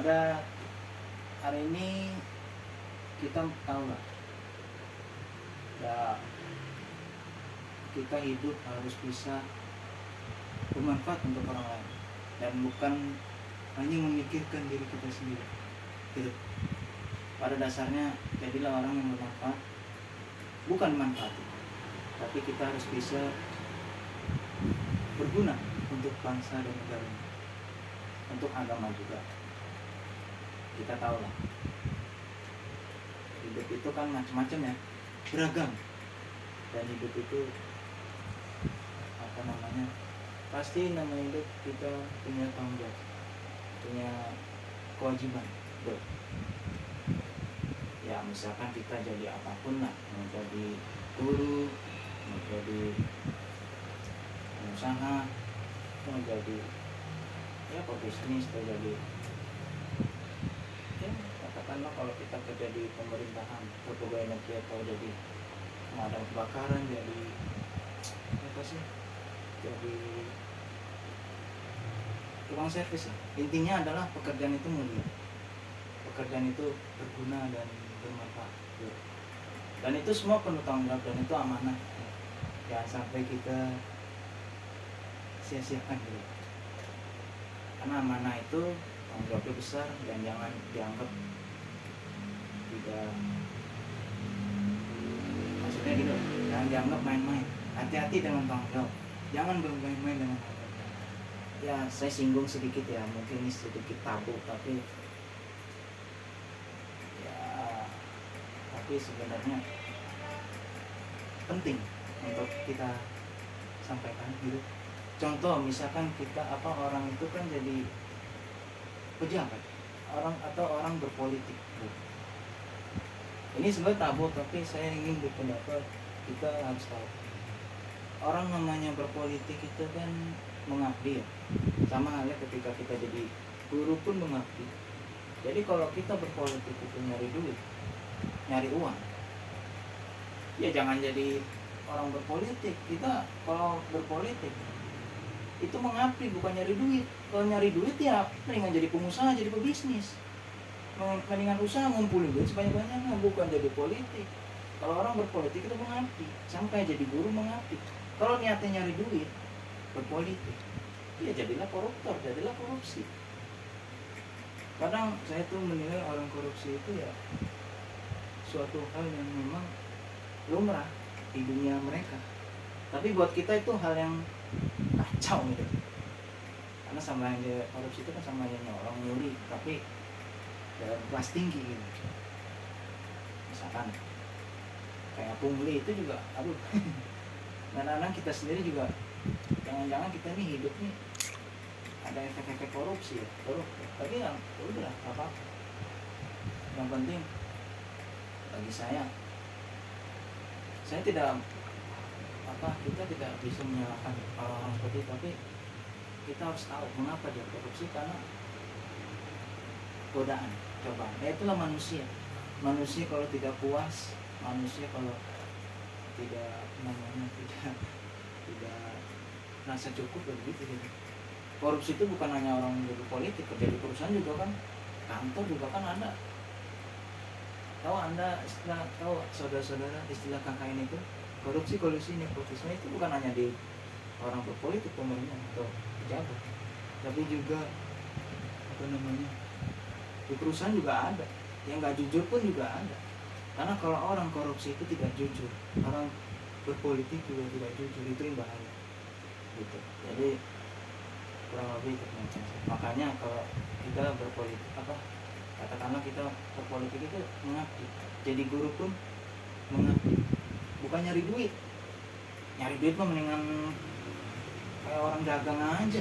Pada hari ini kita tahu lah ya, kita hidup harus bisa bermanfaat untuk orang lain dan bukan hanya memikirkan diri kita sendiri gitu. Pada dasarnya jadilah orang yang bermanfaat, bukan manfaat, tapi kita harus bisa berguna untuk bangsa dan negara, untuk agama juga. Kita tahu lah, hidup itu kan macam-macam ya, beragam, dan hidup itu pasti namanya hidup kita punya tanggung jawab, punya kewajiban. Ya misalkan kita jadi apapun lah, mau jadi guru, mau jadi pengusaha, mau jadi ya pebisnis, mau jadi ya katakanlah kalau kita kerja di pemerintahan atau pegawai negeri atau jadi pemadam kebakaran, jadi apa sih, jadi tukang servis lah. Intinya adalah pekerjaan itu mulia, pekerjaan itu berguna dan bermanfaat, dan itu semua penuh tanggung jawab dan itu amanah. Jangan sampai kita sia-siakan dulu, karena amanah itu tanggung jawabnya besar dan jangan dianggap tidak, maksudnya gitu, jangan dianggap main-main. Hati-hati dengan tanggung jawab, jangan bermain-main dengan tanggung jawab. Ya saya singgung sedikit ya, mungkin ini sedikit tabu, tapi sebenarnya penting untuk kita sampaikan gitu. Contoh misalkan kita orang itu kan jadi pejabat, orang berpolitik gitu. Ini sebenarnya tabu, tapi saya ingin berpendapat kita harus tahu, orang namanya berpolitik itu kan mengabdi ya. Sama halnya ketika kita jadi guru pun mengabdi. Jadi kalau kita berpolitik itu nyari duit, nyari uang, ya jangan jadi orang berpolitik. Kita kalau berpolitik itu mengabdi, bukan nyari duit. Kalau nyari duit ya mendingan jadi pengusaha, jadi pebisnis, mendingan usaha ngumpulin duit sebanyak-banyaknya, bukan jadi politik. Kalau orang berpolitik itu mengabdi, sampai jadi guru mengabdi. Kalau niatnya nyari duit, berpolitik, ya jadilah koruptor, jadilah korupsi. Kadang saya tuh menilai orang korupsi itu ya suatu hal yang memang lumrah di dunia mereka, tapi buat kita itu hal yang kacau gitu. Karena sama aja korupsi itu kan sama aja nyolong, nyuri, tapi dalam kelas tinggi gitu. Misalkan kayak pungli itu juga, aduh. Kadang-kadang kita sendiri juga jangan-jangan kita nih hidup nih ada efek-efek korupsi ya, tapi ya udah apa-apa. Yang penting bagi saya tidak kita tidak bisa menyalahkan orang-orang seperti itu, tapi kita harus tahu mengapa dia korupsi, karena godaan, cobaan. Ya itulah manusia kalau tidak puas, manusia kalau tidak merasa cukup begitu. Korupsi itu bukan hanya orang jadi politik, kerja di perusahaan juga kan, kantor juga kan ada. Tahu Anda tahu saudara-saudara istilah KKN itu, korupsi, kolusi, nepotisme, itu bukan hanya di orang berpolitik, pemerintah atau pejabat, tapi juga di perusahaan juga ada. Yang nggak jujur pun juga ada. Karena kalau orang korupsi itu tidak jujur, orang berpolitik juga tidak jujur, itu yang bahaya gitu. Jadi kurang lebih itu. Makanya kalau kita berpolitik katakanlah kita berpolitik itu mengabdi, jadi guru pun mengabdi, bukan nyari duit. Nyari duit mah mendingan kayak orang dagang aja,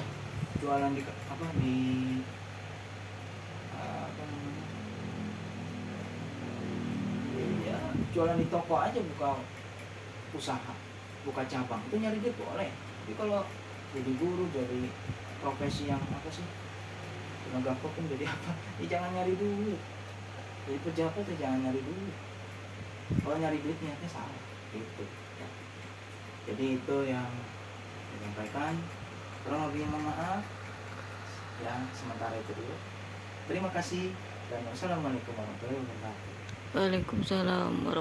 jualan jualan di toko aja, buka usaha, buka cabang, itu nyari duit boleh. Tapi kalau jadi guru, jadi profesi yang penegak hukum, jadi apa, ya jangan nyari duit. Jadi pejabat ya jangan nyari duit. Kalau nyari duit niatnya salah gitu ya. Jadi itu yang disampaikan, kurang lebih mohon maaf ya, sementara itu dulu. Terima kasih dan wassalamualaikum warahmatullahi wabarakatuh. Waalaikumsalam warahmatullahi